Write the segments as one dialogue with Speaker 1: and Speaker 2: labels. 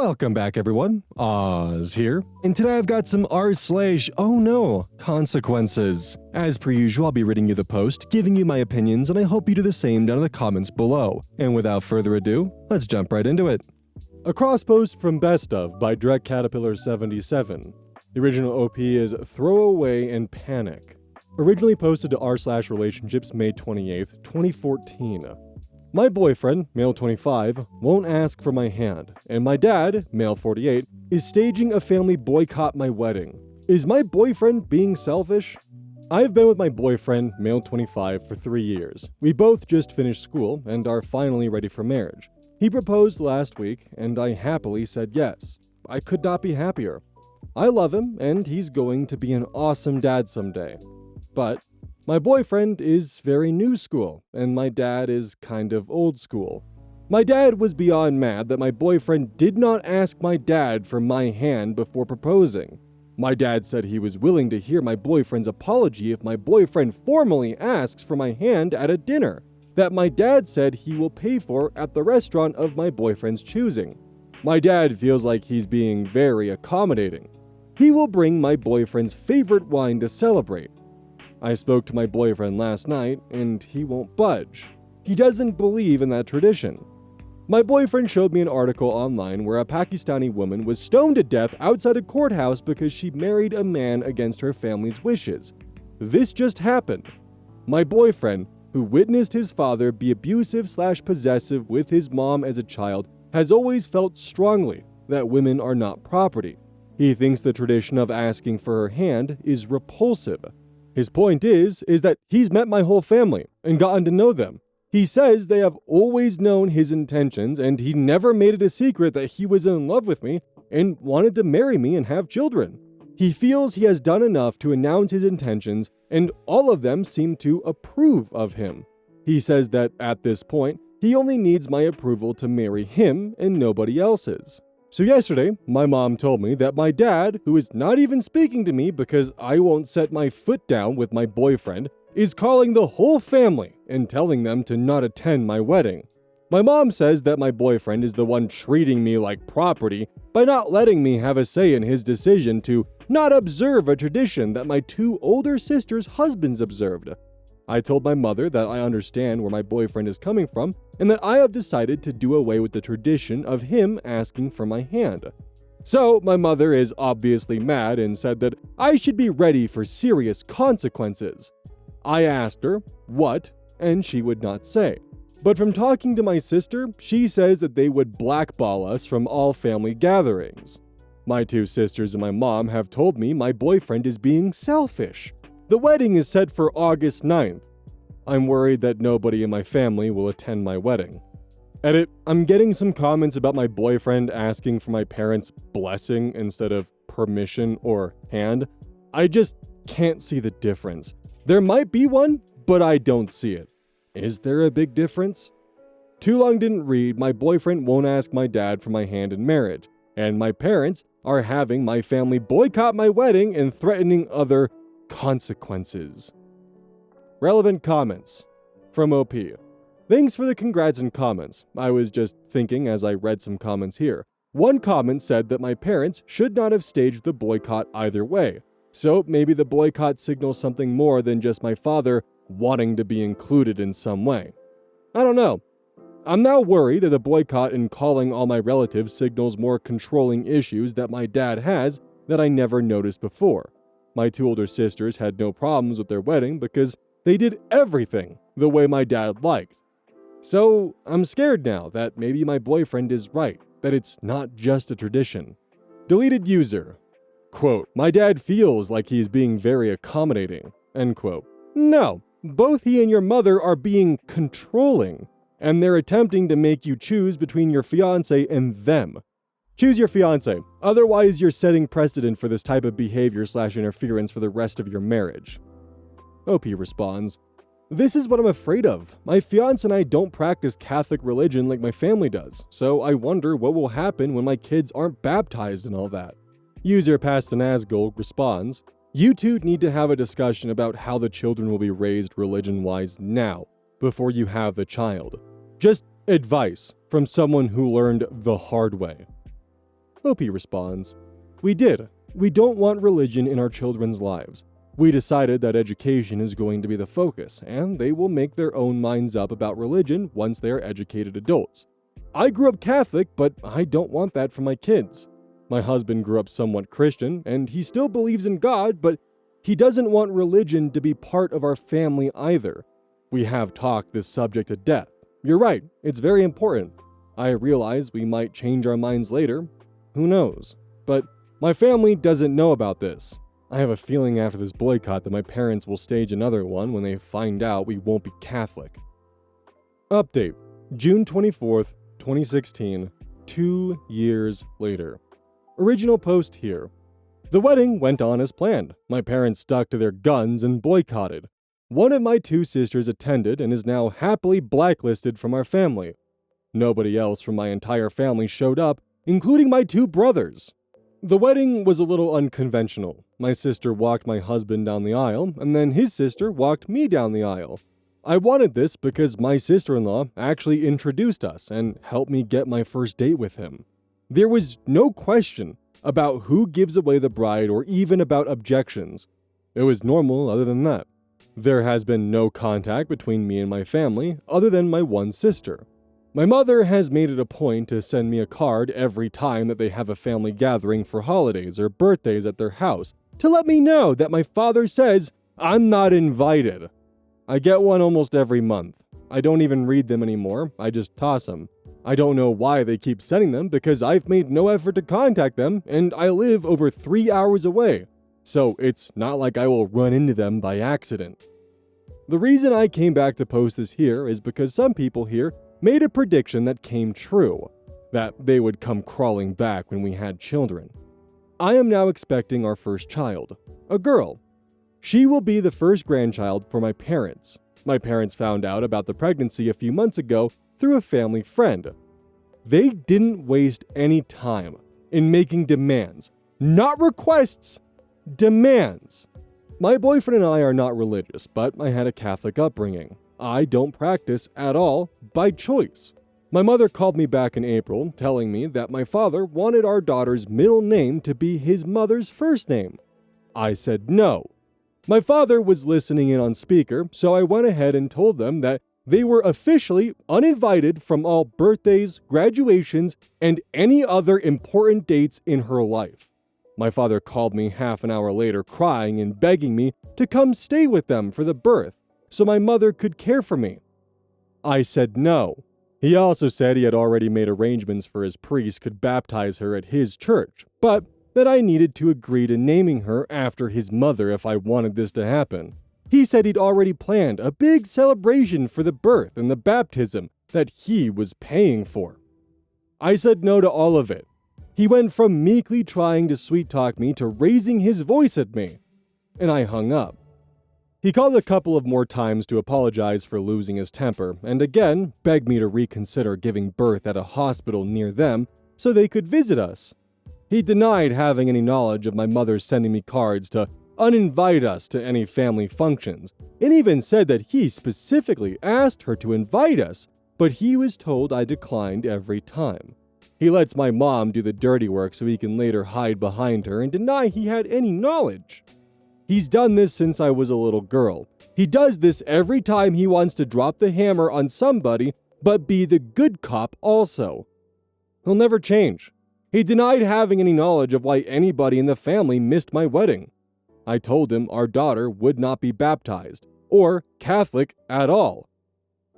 Speaker 1: Welcome back everyone, Oz here, and today I've got some r/OhNoConsequences. As per usual, I'll be reading you the post, giving you my opinions, and I hope you do the same down in the comments below. And without further ado, let's jump right into it. A cross post from Best Of by Direct Caterpillar 77. The original OP is Throw Away and Panic. Originally posted to r/relationships May 28th, 2014. My boyfriend, male 25, won't ask for my hand, and my dad, male 48, is staging a family boycott my wedding. Is my boyfriend being selfish? I've been with my boyfriend, male 25, for 3 years. We both just finished school and are finally ready for marriage. He proposed last week, and I happily said yes. I could not be happier. I love him, and he's going to be an awesome dad someday. But my boyfriend is very new school, and my dad is kind of old school. My dad was beyond mad that my boyfriend did not ask my dad for my hand before proposing. My dad said he was willing to hear my boyfriend's apology if my boyfriend formally asks for my hand at a dinner that my dad said he will pay for at the restaurant of my boyfriend's choosing. My dad feels like he's being very accommodating. He will bring my boyfriend's favorite wine to celebrate. I spoke to my boyfriend last night, and he won't budge. He doesn't believe in that tradition. My boyfriend showed me an article online where a Pakistani woman was stoned to death outside a courthouse because she married a man against her family's wishes. This just happened. My boyfriend, who witnessed his father be abusive/possessive with his mom as a child, has always felt strongly that women are not property. He thinks the tradition of asking for her hand is repulsive. His point is that he's met my whole family and gotten to know them. He says they have always known his intentions, and he never made it a secret that he was in love with me and wanted to marry me and have children. He feels he has done enough to announce his intentions, and all of them seem to approve of him. He says that at this point, he only needs my approval to marry him and nobody else's. So yesterday, my mom told me that my dad, who is not even speaking to me because I won't set my foot down with my boyfriend, is calling the whole family and telling them to not attend my wedding. My mom says that my boyfriend is the one treating me like property by not letting me have a say in his decision to not observe a tradition that my two older sisters' husbands observed. I told my mother that I understand where my boyfriend is coming from and that I have decided to do away with the tradition of him asking for my hand. So my mother is obviously mad and said that I should be ready for serious consequences. I asked her what, and she would not say. But from talking to my sister, she says that they would blackball us from all family gatherings. My two sisters and my mom have told me my boyfriend is being selfish. The wedding is set for August 9th. I'm worried that nobody in my family will attend my wedding. Edit, I'm getting some comments about my boyfriend asking for my parents' blessing instead of permission or hand. I just can't see the difference. There might be one, but I don't see it. Is there a big difference? Too long didn't read, my boyfriend won't ask my dad for my hand in marriage, and my parents are having my family boycott my wedding and threatening other consequences. Relevant comments from OP. Thanks for the congrats and comments. I was just thinking as I read some comments here. One comment said that my parents should not have staged the boycott either way. So maybe the boycott signals something more than just my father wanting to be included in some way. I don't know. I'm now worried that the boycott and calling all my relatives signals more controlling issues that my dad has that I never noticed before. My two older sisters had no problems with their wedding because they did everything the way my dad liked. So I'm scared now that maybe my boyfriend is right, that it's not just a tradition. Deleted user. Quote, my dad feels like he's being very accommodating. End quote. No, both he and your mother are being controlling, and they're attempting to make you choose between your fiance and them. Choose your fiance, otherwise you're setting precedent for this type of behavior/interference for the rest of your marriage. OP responds, this is what I'm afraid of. My fiance and I don't practice Catholic religion like my family does, so I wonder what will happen when my kids aren't baptized and all that. User Pastanazgol responds, you two need to have a discussion about how the children will be raised religion-wise now, before you have the child. Just advice from someone who learned the hard way. OP responds, "We did. We don't want religion in our children's lives. We decided that education is going to be the focus, and they will make their own minds up about religion once they are educated adults. I grew up Catholic, but I don't want that for my kids. My husband grew up somewhat Christian, and he still believes in God, but he doesn't want religion to be part of our family either. We have talked this subject to death. You're right, it's very important. I realize we might change our minds later. Who knows? But my family doesn't know about this. I have a feeling after this boycott that my parents will stage another one when they find out we won't be Catholic." Update: June 24th, 2016, 2 years later. Original post here. The wedding went on as planned. My parents stuck to their guns and boycotted. One of my 2 sisters attended and is now happily blacklisted from our family. Nobody else from my entire family showed up, including my 2 brothers. The wedding was a little unconventional. My sister walked my husband down the aisle, and then his sister walked me down the aisle. I wanted this because my sister-in-law actually introduced us and helped me get my first date with him. There was no question about who gives away the bride or even about objections. It was normal other than that. There has been no contact between me and my family other than my one sister. My mother has made it a point to send me a card every time that they have a family gathering for holidays or birthdays at their house to let me know that my father says I'm not invited. I get one almost every month. I don't even read them anymore, I just toss them. I don't know why they keep sending them because I've made no effort to contact them and I live over 3 hours away, so it's not like I will run into them by accident. The reason I came back to post this here is because some people here made a prediction that came true, that they would come crawling back when we had children. I am now expecting our first child, a girl. She will be the first grandchild for my parents. My parents found out about the pregnancy a few months ago through a family friend. They didn't waste any time in making demands, not requests, demands. My boyfriend and I are not religious, but I had a Catholic upbringing. I don't practice at all by choice. My mother called me back in April, telling me that my father wanted our daughter's middle name to be his mother's first name. I said no. My father was listening in on speaker, so I went ahead and told them that they were officially uninvited from all birthdays, graduations, and any other important dates in her life. My father called me half an hour later crying and begging me to come stay with them for the birth, so my mother could care for me. I said no. He also said he had already made arrangements for his priest could baptize her at his church, but that I needed to agree to naming her after his mother if I wanted this to happen. He said he'd already planned a big celebration for the birth and the baptism that he was paying for. I said no to all of it. He went from meekly trying to sweet-talk me to raising his voice at me, and I hung up. He called a couple of more times to apologize for losing his temper, and again begged me to reconsider giving birth at a hospital near them so they could visit us. He denied having any knowledge of my mother sending me cards to uninvite us to any family functions, and even said that he specifically asked her to invite us, but he was told I declined every time. He lets my mom do the dirty work so he can later hide behind her and deny he had any knowledge. He's done this since I was a little girl. He does this every time he wants to drop the hammer on somebody, but be the good cop also. He'll never change. He denied having any knowledge of why anybody in the family missed my wedding. I told him our daughter would not be baptized, or Catholic at all.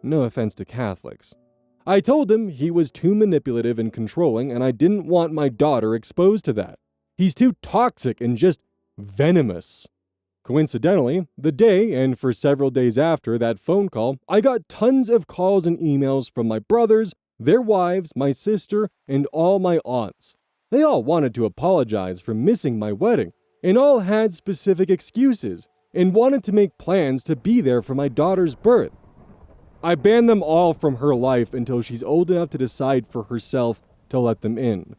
Speaker 1: No offense to Catholics. I told him he was too manipulative and controlling, and I didn't want my daughter exposed to that. He's too toxic and just venomous. Coincidentally, the day and for several days after that phone call, I got tons of calls and emails from my brothers, their wives, my sister, and all my aunts. They all wanted to apologize for missing my wedding, and all had specific excuses, and wanted to make plans to be there for my daughter's birth. I banned them all from her life until she's old enough to decide for herself to let them in.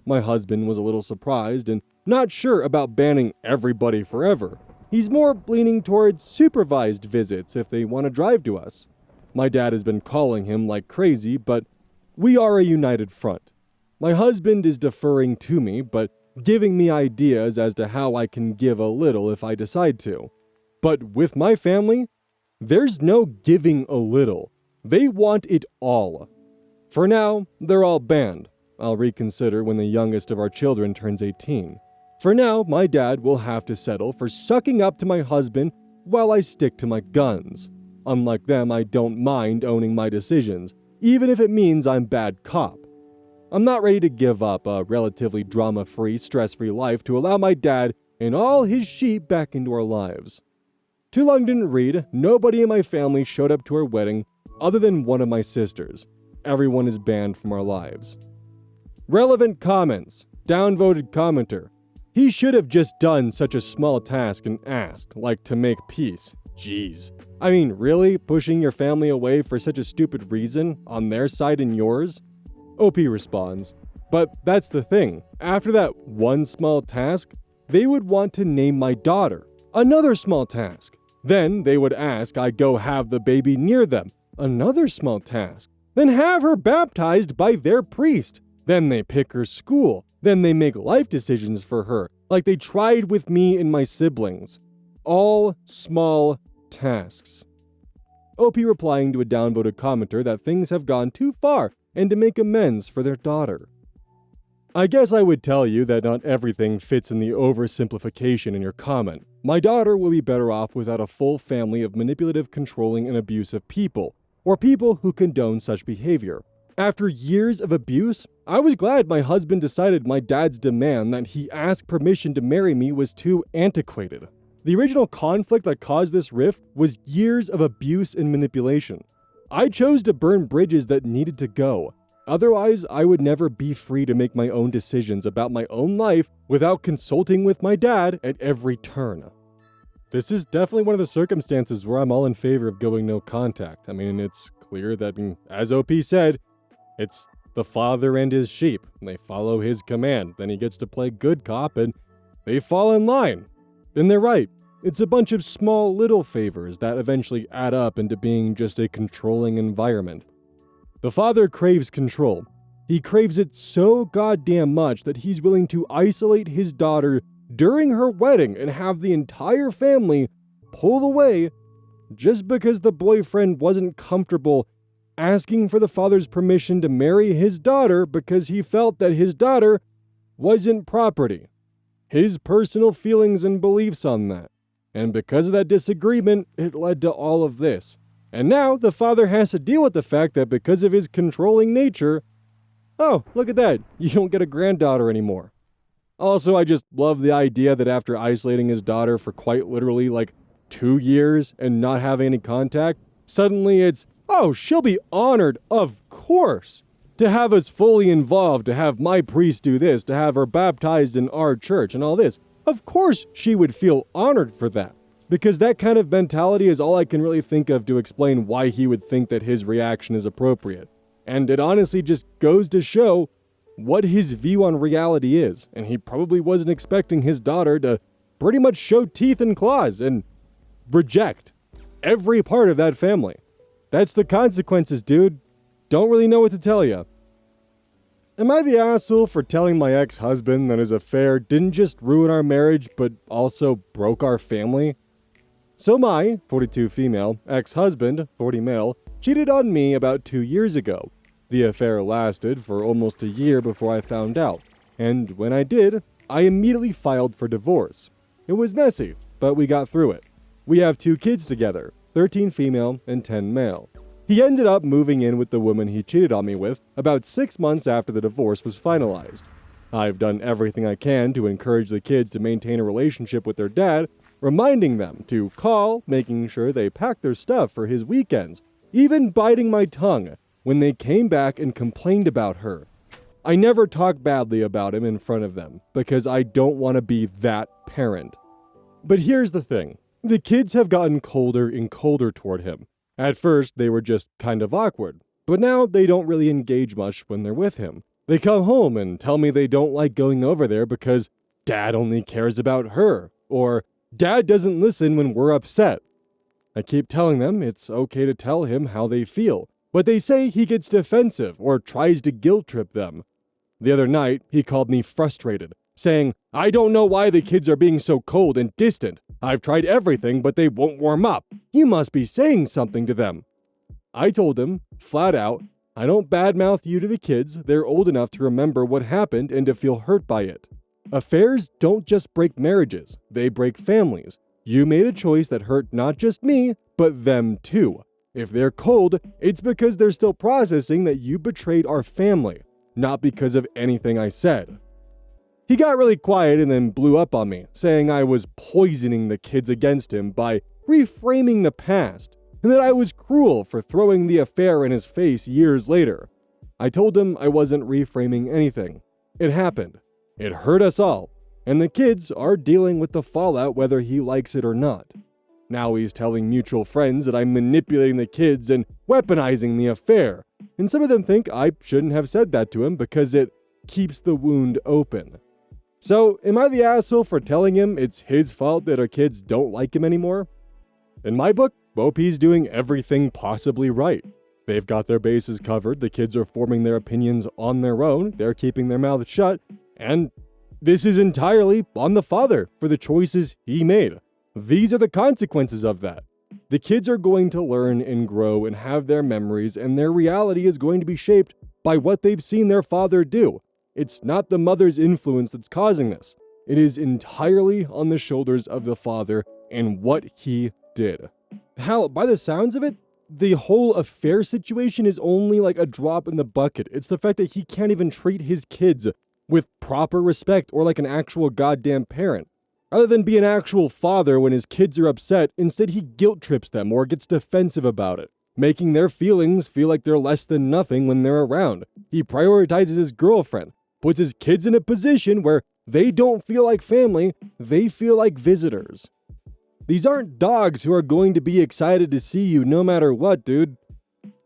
Speaker 1: My husband was a little surprised and not sure about banning everybody forever. He's more leaning towards supervised visits if they want to drive to us. My dad has been calling him like crazy, but we are a united front. My husband is deferring to me, but giving me ideas as to how I can give a little if I decide to. But with my family, there's no giving a little. They want it all. For now, they're all banned. I'll reconsider when the youngest of our children turns 18. For now, my dad will have to settle for sucking up to my husband while I stick to my guns. Unlike them, I don't mind owning my decisions, even if it means I'm bad cop. I'm not ready to give up a relatively drama-free, stress-free life to allow my dad and all his sheep back into our lives. Too long didn't read, nobody in my family showed up to our wedding other than one of my sisters. Everyone is banned from our lives. Relevant comments. Downvoted commenter. He should have just done such a small task and asked, like to make peace. Jeez. I mean, really? Pushing your family away for such a stupid reason, on their side and yours? OP responds, but that's the thing. After that one small task, they would want to name my daughter. Another small task. Then they would ask I go have the baby near them. Another small task. Then have her baptized by their priest. Then they pick her school. Then they make life decisions for her, like they tried with me and my siblings. All small tasks. OP replying to a downvoted commenter that things have gone too far and to make amends for their daughter. I guess I would tell you that not everything fits in the oversimplification in your comment. My daughter will be better off without a full family of manipulative, controlling, and abusive people, or people who condone such behavior. After years of abuse, I was glad my husband decided my dad's demand that he ask permission to marry me was too antiquated. The original conflict that caused this rift was years of abuse and manipulation. I chose to burn bridges that needed to go. Otherwise, I would never be free to make my own decisions about my own life without consulting with my dad at every turn. This is definitely one of the circumstances where I'm all in favor of going no contact. I mean, it's clear that, as OP said, it's the father and his sheep. They follow his command. Then he gets to play good cop and they fall in line. And they're right. It's a bunch of small little favors that eventually add up into being just a controlling environment. The father craves control. He craves it so goddamn much that he's willing to isolate his daughter during her wedding and have the entire family pull away just because the boyfriend wasn't comfortable asking for the father's permission to marry his daughter because he felt that his daughter wasn't property. His personal feelings and beliefs on that. And because of that disagreement, it led to all of this. And now the father has to deal with the fact that because of his controlling nature, oh, look at that, you don't get a granddaughter anymore. Also, I just love the idea that after isolating his daughter for quite literally 2 years and not having any contact, suddenly it's, oh, she'll be honored, of course, to have us fully involved, to have my priest do this, to have her baptized in our church and all this. Of course she would feel honored for that, because that kind of mentality is all I can really think of to explain why he would think that his reaction is appropriate. And it honestly just goes to show what his view on reality is, and he probably wasn't expecting his daughter to pretty much show teeth and claws and reject every part of that family. That's the consequences, dude. Don't really know what to tell you. Am I the asshole for telling my ex-husband that his affair didn't just ruin our marriage, but also broke our family? So my, 42 female, ex-husband, 40 male, cheated on me about 2 years ago. The affair lasted for almost a year before I found out, and when I did, I immediately filed for divorce. It was messy, but we got through it. We have 2 kids together, 13 female and 10 male. He ended up moving in with the woman he cheated on me with about 6 months after the divorce was finalized. I've done everything I can to encourage the kids to maintain a relationship with their dad, reminding them to call, making sure they pack their stuff for his weekends, even biting my tongue when they came back and complained about her. I never talk badly about him in front of them because I don't want to be that parent. But here's the thing. The kids have gotten colder and colder toward him. At first, they were just kind of awkward, but now they don't really engage much when they're with him. They come home and tell me they don't like going over there because Dad only cares about her, or Dad doesn't listen when we're upset. I keep telling them it's okay to tell him how they feel, but they say he gets defensive or tries to guilt trip them. The other night, he called me frustrated, saying, "I don't know why the kids are being so cold and distant. I've tried everything, but they won't warm up. You must be saying something to them." I told him, flat out, I don't badmouth you to the kids. They're old enough to remember what happened and to feel hurt by it. Affairs don't just break marriages, they break families. You made a choice that hurt not just me, but them too. If they're cold, it's because they're still processing that you betrayed our family, not because of anything I said. He got really quiet and then blew up on me, saying I was poisoning the kids against him by reframing the past, and that I was cruel for throwing the affair in his face years later. I told him I wasn't reframing anything. It happened. It hurt us all, and the kids are dealing with the fallout whether he likes it or not. Now he's telling mutual friends that I'm manipulating the kids and weaponizing the affair, and some of them think I shouldn't have said that to him because it keeps the wound open. So, am I the asshole for telling him it's his fault that our kids don't like him anymore? In my book, OP's doing everything possibly right. They've got their bases covered, the kids are forming their opinions on their own, they're keeping their mouths shut, and this is entirely on the father for the choices he made. These are the consequences of that. The kids are going to learn and grow and have their memories, and their reality is going to be shaped by what they've seen their father do. It's not the mother's influence that's causing this. It is entirely on the shoulders of the father and what he did. Hell, by the sounds of it, the whole affair situation is only like a drop in the bucket. It's the fact that he can't even treat his kids with proper respect or like an actual goddamn parent. Rather than be an actual father when his kids are upset, instead he guilt trips them or gets defensive about it, making their feelings feel like they're less than nothing when they're around. He prioritizes his girlfriend, puts his kids in a position where they don't feel like family, they feel like visitors. These aren't dogs who are going to be excited to see you no matter what, dude.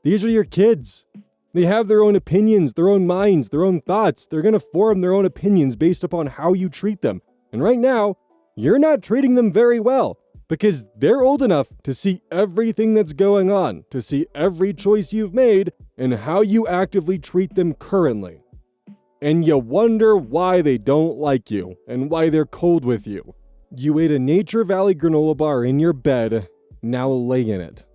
Speaker 1: These are your kids. They have their own opinions, their own minds, their own thoughts. They're going to form their own opinions based upon how you treat them. And right now, you're not treating them very well because they're old enough to see everything that's going on, to see every choice you've made and how you actively treat them currently. And you wonder why they don't like you and why they're cold with you. You ate a Nature Valley granola bar in your bed, now lay in it.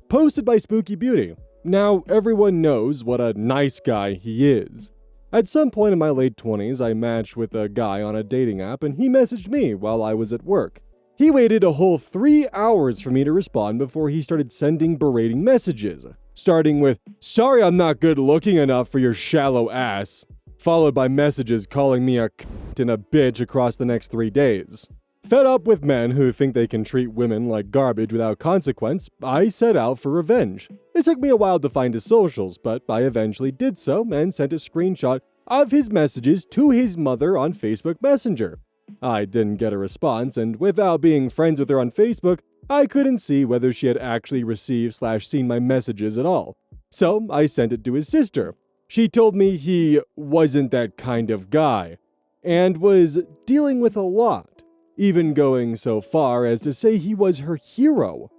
Speaker 1: Posted by Spooky Beauty. Now everyone knows what a nice guy he is. At some point in my late 20s, I matched with a guy on a dating app and he messaged me while I was at work. He waited a whole 3 hours for me to respond before he started sending berating messages, starting with, "Sorry I'm not good looking enough for your shallow ass," followed by messages calling me a cunt and a bitch across the next 3 days. Fed up with men who think they can treat women like garbage without consequence, I set out for revenge. It took me a while to find his socials, but I eventually did so and sent a screenshot of his messages to his mother on Facebook Messenger. I didn't get a response, and without being friends with her on Facebook, I couldn't see whether she had actually received/seen my messages at all. So I sent it to his sister. She told me he wasn't that kind of guy, and was dealing with a lot, even going so far as to say he was her hero.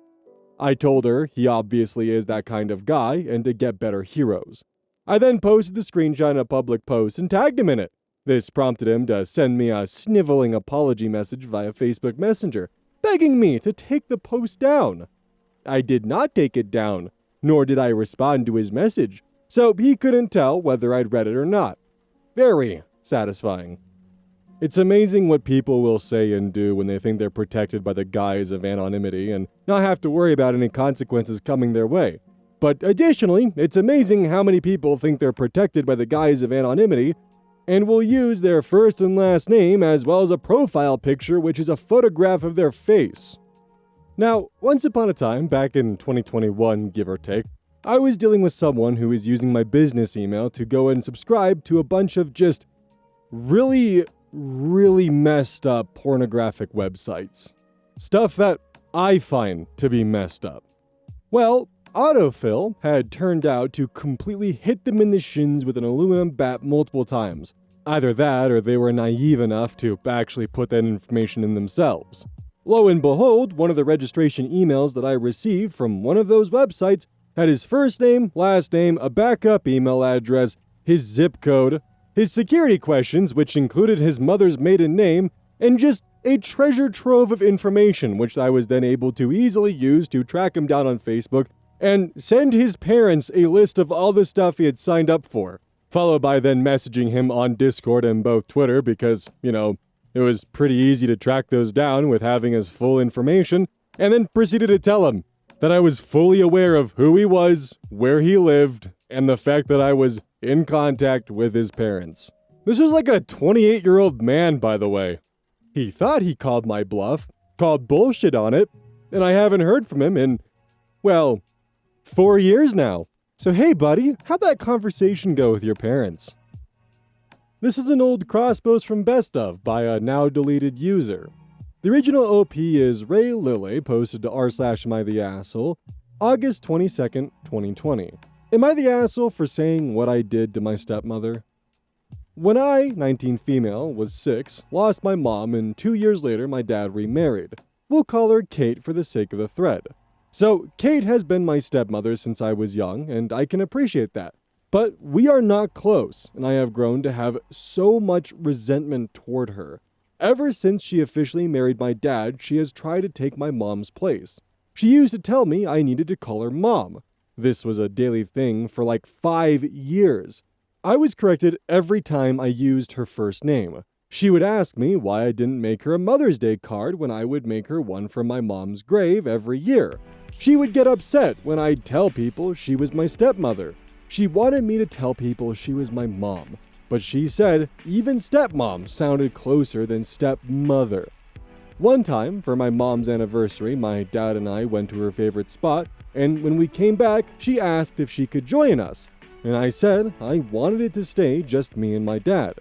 Speaker 1: I told her he obviously is that kind of guy and to get better heroes. I then posted the screenshot in a public post and tagged him in it. This prompted him to send me a sniveling apology message via Facebook Messenger, begging me to take the post down. I did not take it down, nor did I respond to his message, so he couldn't tell whether I'd read it or not. Very satisfying. It's amazing what people will say and do when they think they're protected by the guise of anonymity and not have to worry about any consequences coming their way. But additionally, it's amazing how many people think they're protected by the guise of anonymity and will use their first and last name as well as a profile picture which is a photograph of their face. Now, once upon a time, back in 2021, give or take, I was dealing with someone who was using my business email to go and subscribe to a bunch of just really messed up pornographic websites. Stuff that I find to be messed up. Well, autofill had turned out to completely hit them in the shins with an aluminum bat multiple times. Either that or they were naive enough to actually put that information in themselves. Lo and behold, one of the registration emails that I received from one of those websites had his first name, last name, a backup email address, his zip code, his security questions, which included his mother's maiden name, and just a treasure trove of information which I was then able to easily use to track him down on Facebook and send his parents a list of all the stuff he had signed up for, followed by then messaging him on Discord and both Twitter because, it was pretty easy to track those down with having his full information, and then proceeded to tell him that I was fully aware of who he was, where he lived, and the fact that I was in contact with his parents. This was like a 28-year-old man, by the way. He thought he called my bluff, called bullshit on it, and I haven't heard from him in, 4 years now. So hey buddy, how'd that conversation go with your parents? This is an old crosspost from Best Of by a now deleted user. The original OP is Ray Lille, posted to r/am_I_the_asshole, August 22nd, 2020. Am I the asshole for saying what I did to my stepmother? When I, 19 female, was 6, lost my mom, and 2 years later my dad remarried. We'll call her Kate for the sake of the thread. So, Kate has been my stepmother since I was young, and I can appreciate that. But we are not close, and I have grown to have so much resentment toward her. Ever since she officially married my dad, she has tried to take my mom's place. She used to tell me I needed to call her mom. This was a daily thing for like 5 years. I was corrected every time I used her first name. She would ask me why I didn't make her a Mother's Day card when I would make her one from my mom's grave every year. She would get upset when I'd tell people she was my stepmother. She wanted me to tell people she was my mom, but she said even stepmom sounded closer than stepmother. One time, for my mom's anniversary, my dad and I went to her favorite spot, and when we came back, she asked if she could join us. And I said I wanted it to stay just me and my dad.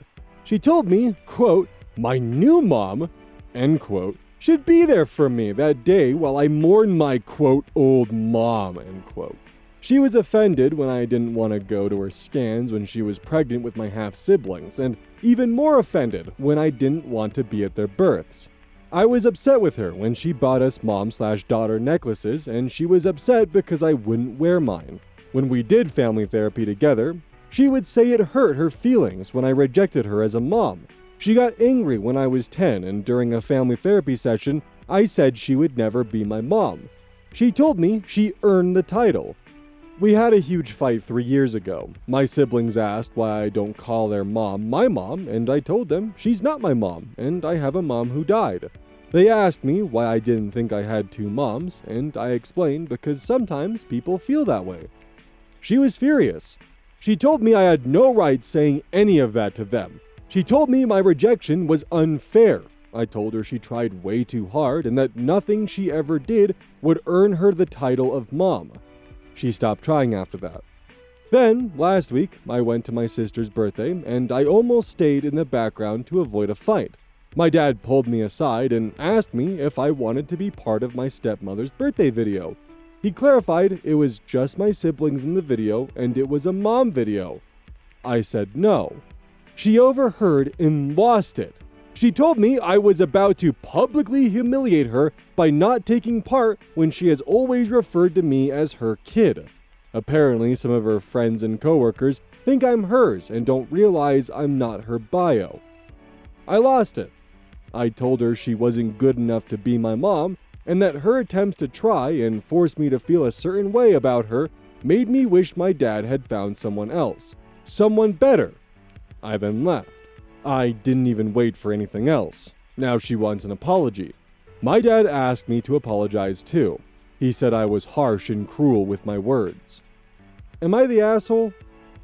Speaker 1: She told me, quote, my new mom, end quote, should be there for me that day while I mourn my, quote, old mom, end quote. She was offended when I didn't want to go to her scans when she was pregnant with my half-siblings, and even more offended when I didn't want to be at their births. I was upset with her when she bought us mom/daughter necklaces, and she was upset because I wouldn't wear mine. When we did family therapy together, she would say it hurt her feelings when I rejected her as a mom. She got angry when I was 10, and during a family therapy session, I said she would never be my mom. She told me she earned the title. We had a huge fight 3 years ago. My siblings asked why I don't call their mom my mom, and I told them she's not my mom, and I have a mom who died. They asked me why I didn't think I had 2 moms, and I explained because sometimes people feel that way. She was furious. She told me I had no right saying any of that to them. She told me my rejection was unfair. I told her she tried way too hard and that nothing she ever did would earn her the title of mom. She stopped trying after that. Then, last week, I went to my sister's birthday and I almost stayed in the background to avoid a fight. My dad pulled me aside and asked me if I wanted to be part of my stepmother's birthday video. He clarified it was just my siblings in the video and it was a mom video. I said no. She overheard and lost it. She told me I was about to publicly humiliate her by not taking part when she has always referred to me as her kid. Apparently, some of her friends and coworkers think I'm hers and don't realize I'm not her bio. I lost it. I told her she wasn't good enough to be my mom, and that her attempts to try and force me to feel a certain way about her made me wish my dad had found someone else. Someone better. I then left. I didn't even wait for anything else. Now she wants an apology. My dad asked me to apologize too. He said I was harsh and cruel with my words. Am I the asshole?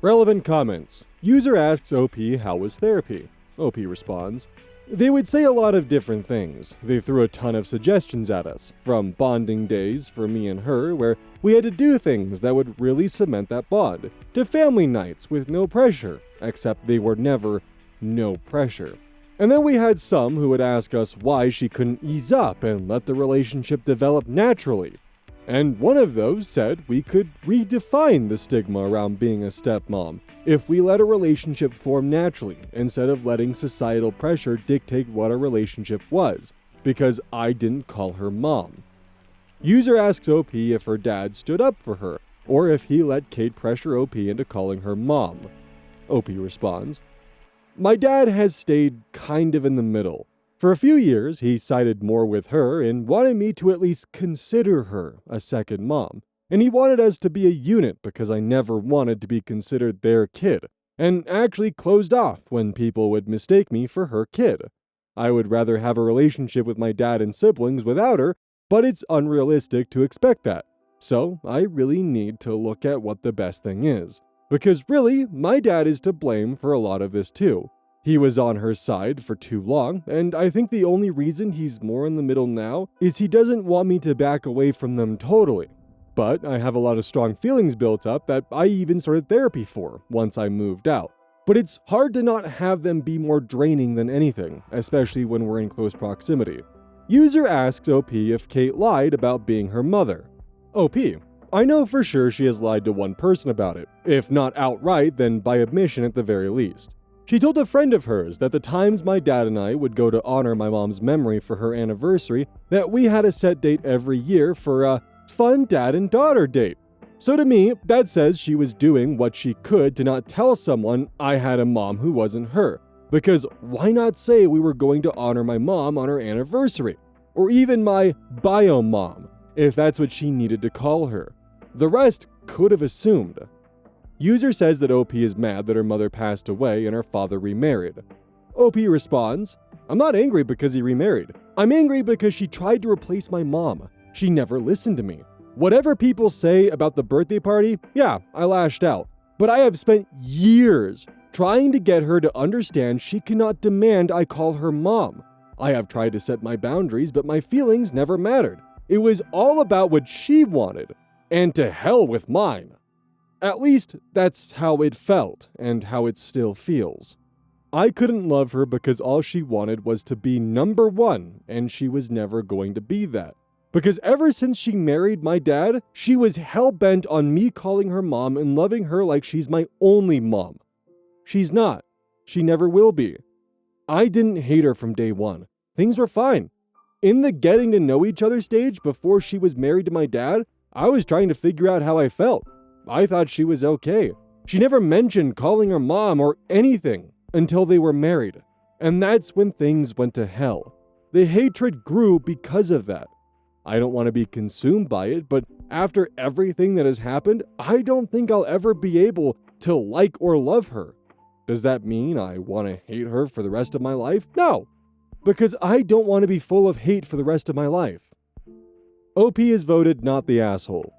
Speaker 1: Relevant comments. User asks OP how was therapy? OP responds, they would say a lot of different things. They threw a ton of suggestions at us, from bonding days for me and her, where we had to do things that would really cement that bond, to family nights with no pressure, except they were never no pressure. And then we had some who would ask us why she couldn't ease up and let the relationship develop naturally. And one of those said we could redefine the stigma around being a stepmom if we let a relationship form naturally instead of letting societal pressure dictate what a relationship was, because I didn't call her mom. User asks OP if her dad stood up for her, or if he let Kate pressure OP into calling her mom. OP responds. My dad has stayed kind of in the middle. For a few years, he sided more with her and wanted me to at least consider her a second mom. And he wanted us to be a unit because I never wanted to be considered their kid, and actually closed off when people would mistake me for her kid. I would rather have a relationship with my dad and siblings without her, but it's unrealistic to expect that. So I really need to look at what the best thing is. Because really, my dad is to blame for a lot of this too. He was on her side for too long, and I think the only reason he's more in the middle now is he doesn't want me to back away from them totally. But I have a lot of strong feelings built up that I even started therapy for once I moved out. But it's hard to not have them be more draining than anything, especially when we're in close proximity. User asks OP if Kate lied about being her mother. OP: I know for sure she has lied to one person about it, if not outright, then by admission at the very least. She told a friend of hers that the times my dad and I would go to honor my mom's memory for her anniversary, that we had a set date every year for a fun dad and daughter date. So to me, that says she was doing what she could to not tell someone I had a mom who wasn't her. Because why not say we were going to honor my mom on her anniversary? Or even my bio mom, if that's what she needed to call her. The rest could have assumed. User says that OP is mad that her mother passed away and her father remarried. OP responds, I'm not angry because he remarried. I'm angry because she tried to replace my mom. She never listened to me. Whatever people say about the birthday party, yeah, I lashed out. But I have spent years trying to get her to understand she cannot demand I call her mom. I have tried to set my boundaries, but my feelings never mattered. It was all about what she wanted. And to hell with mine. At least, that's how it felt, and how it still feels. I couldn't love her because all she wanted was to be number one, and she was never going to be that. Because ever since she married my dad, she was hell-bent on me calling her mom and loving her like she's my only mom. She's not. She never will be. I didn't hate her from day one. Things were fine. In the getting to know each other stage before she was married to my dad, I was trying to figure out how I felt. I thought she was okay. She never mentioned calling her mom or anything until they were married. And that's when things went to hell. The hatred grew because of that. I don't want to be consumed by it, but after everything that has happened, I don't think I'll ever be able to like or love her. Does that mean I want to hate her for the rest of my life? No, because I don't want to be full of hate for the rest of my life. OP is voted not the asshole.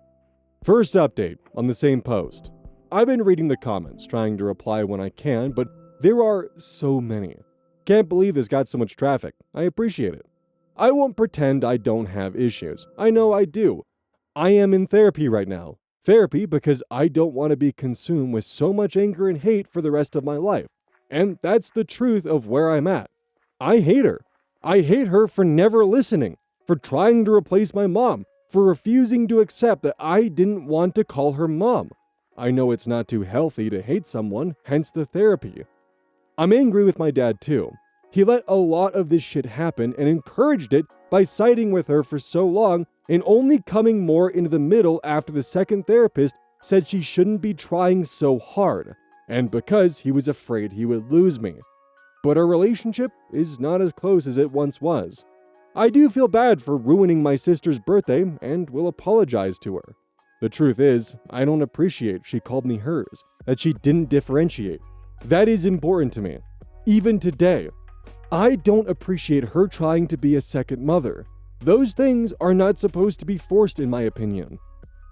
Speaker 1: First update on the same post. I've been reading the comments, trying to reply when I can, but there are so many. Can't believe this got so much traffic. I appreciate it. I won't pretend I don't have issues. I know I do. I am in therapy right now. Therapy because I don't want to be consumed with so much anger and hate for the rest of my life. And that's the truth of where I'm at. I hate her. I hate her for never listening, for trying to replace my mom, for refusing to accept that I didn't want to call her mom. I know it's not too healthy to hate someone, hence the therapy. I'm angry with my dad too. He let a lot of this shit happen and encouraged it by siding with her for so long and only coming more into the middle after the second therapist said she shouldn't be trying so hard, and because he was afraid he would lose me. But our relationship is not as close as it once was. I do feel bad for ruining my sister's birthday and will apologize to her. The truth is, I don't appreciate she called me hers, that she didn't differentiate. That is important to me. Even today, I don't appreciate her trying to be a second mother. Those things are not supposed to be forced, in my opinion.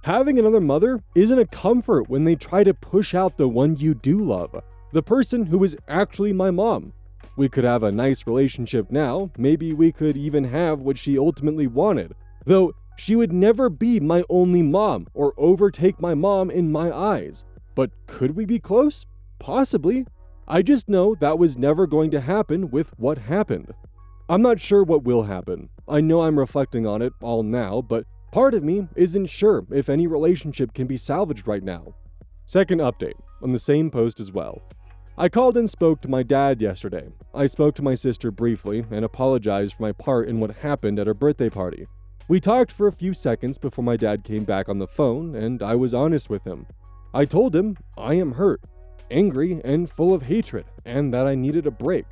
Speaker 1: Having another mother isn't a comfort when they try to push out the one you do love, the person who is actually my mom. We could have a nice relationship now, maybe we could even have what she ultimately wanted, though she would never be my only mom or overtake my mom in my eyes. But could we be close? Possibly. I just know that was never going to happen with what happened. I'm not sure what will happen. I know I'm reflecting on it all now, but part of me isn't sure if any relationship can be salvaged right now. Second update, on the same post as well. I called and spoke to my dad yesterday. I spoke to my sister briefly and apologized for my part in what happened at her birthday party. We talked for a few seconds before my dad came back on the phone, and I was honest with him. I told him I am hurt. angry and full of hatred, and that I needed a break.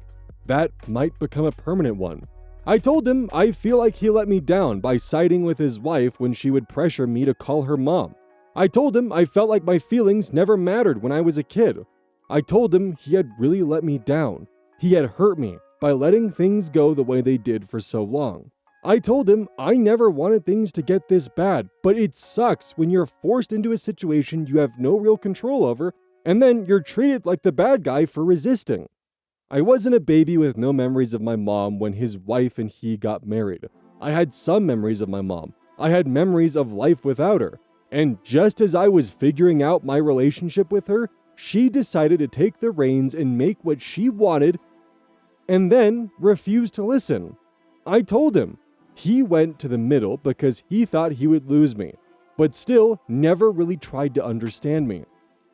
Speaker 1: That might become a permanent one. I told him I feel like he let me down by siding with his wife when she would pressure me to call her mom. I told him I felt like my feelings never mattered when I was a kid. I told him he had really let me down. He had hurt me by letting things go the way they did for so long. I told him I never wanted things to get this bad, but it sucks when you're forced into a situation you have no real control over, and then you're treated like the bad guy for resisting. I wasn't a baby with no memories of my mom when his wife and he got married. I had some memories of my mom. I had memories of life without her. And just as I was figuring out my relationship with her, she decided to take the reins and make what she wanted, and then refused to listen. I told him. He went to the middle because he thought he would lose me, but still never really tried to understand me.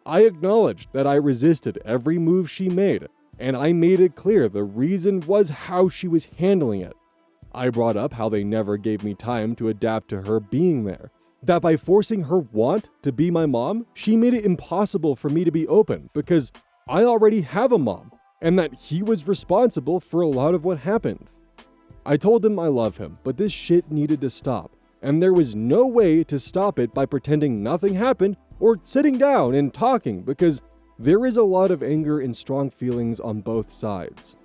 Speaker 1: I acknowledged that I resisted every move she made, and I made it clear the reason was how she was handling it. I brought up how they never gave me time to adapt to her being there. That by forcing her want to be my mom, she made it impossible for me to be open because I already have a mom, and that he was responsible for a lot of what happened. I told him I love him, but this shit needed to stop, and there was no way to stop it by pretending nothing happened or sitting down and talking because there is a lot of anger and strong feelings on both sides.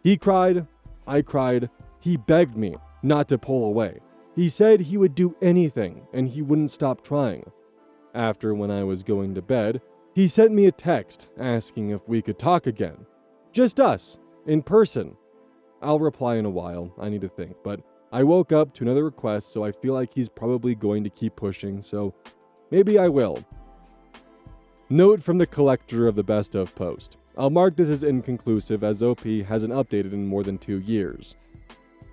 Speaker 1: He cried, I cried, he begged me not to pull away. He said he would do anything and he wouldn't stop trying. After, when I was going to bed, he sent me a text asking if we could talk again. Just us, in person. I'll reply in a while, I need to think, but I woke up to another request, so I feel like he's probably going to keep pushing, so maybe I will. Note from the collector of the best of post. I'll mark this as inconclusive as OP hasn't updated in more than 2 years.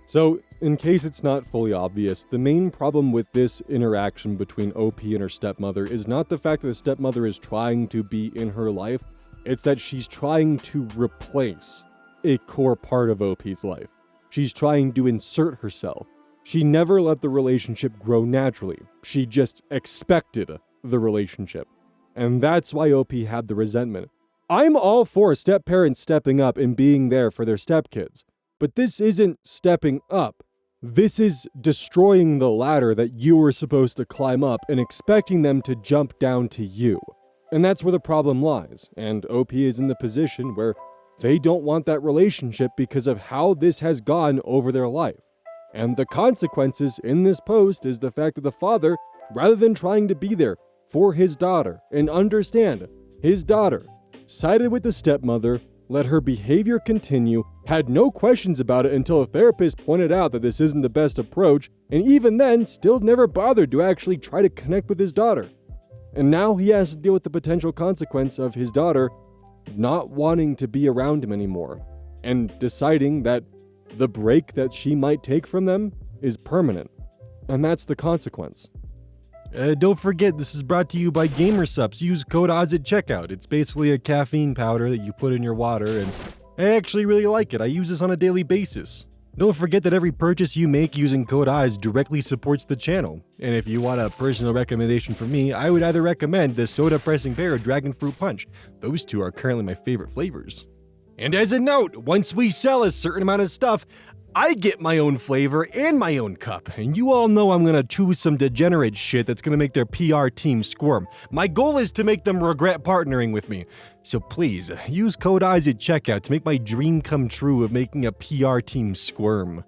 Speaker 1: So, in case it's not fully obvious, the main problem with this interaction between OP and her stepmother is not the fact that the stepmother is trying to be in her life, it's that she's trying to replace a core part of OP's life. She's trying to insert herself. She never let the relationship grow naturally. She just expected the relationship. And that's why OP had the resentment. I'm all for step-parents stepping up and being there for their stepkids. But this isn't stepping up. This is destroying the ladder that you were supposed to climb up and expecting them to jump down to you. And that's where the problem lies. And OP is in the position where they don't want that relationship because of how this has gone over their life. And the consequences in this post is the fact that the father, rather than trying to be there for his daughter and understand his daughter, sided with the stepmother, let her behavior continue, had no questions about it until a therapist pointed out that this isn't the best approach, and even then still never bothered to actually try to connect with his daughter. And now he has to deal with the potential consequence of his daughter not wanting to be around him anymore, and deciding that the break that she might take from them is permanent. And that's the consequence. Don't forget, this is brought to you by GamerSupps. Use code OZ at checkout. It's basically a caffeine powder that you put in your water, and I actually really like it. I use this on a daily basis. Don't forget that every purchase you make using code OZ directly supports the channel. And if you want a personal recommendation from me, I would either recommend the Soda Pressing Pear or Dragon Fruit Punch. Those two are currently my favorite flavors. And as a note, once we sell a certain amount of stuff, I get my own flavor and my own cup, and you all know I'm gonna choose some degenerate shit that's gonna make their PR team squirm. My goal is to make them regret partnering with me. So please, use code OZ at checkout to make my dream come true of making a PR team squirm.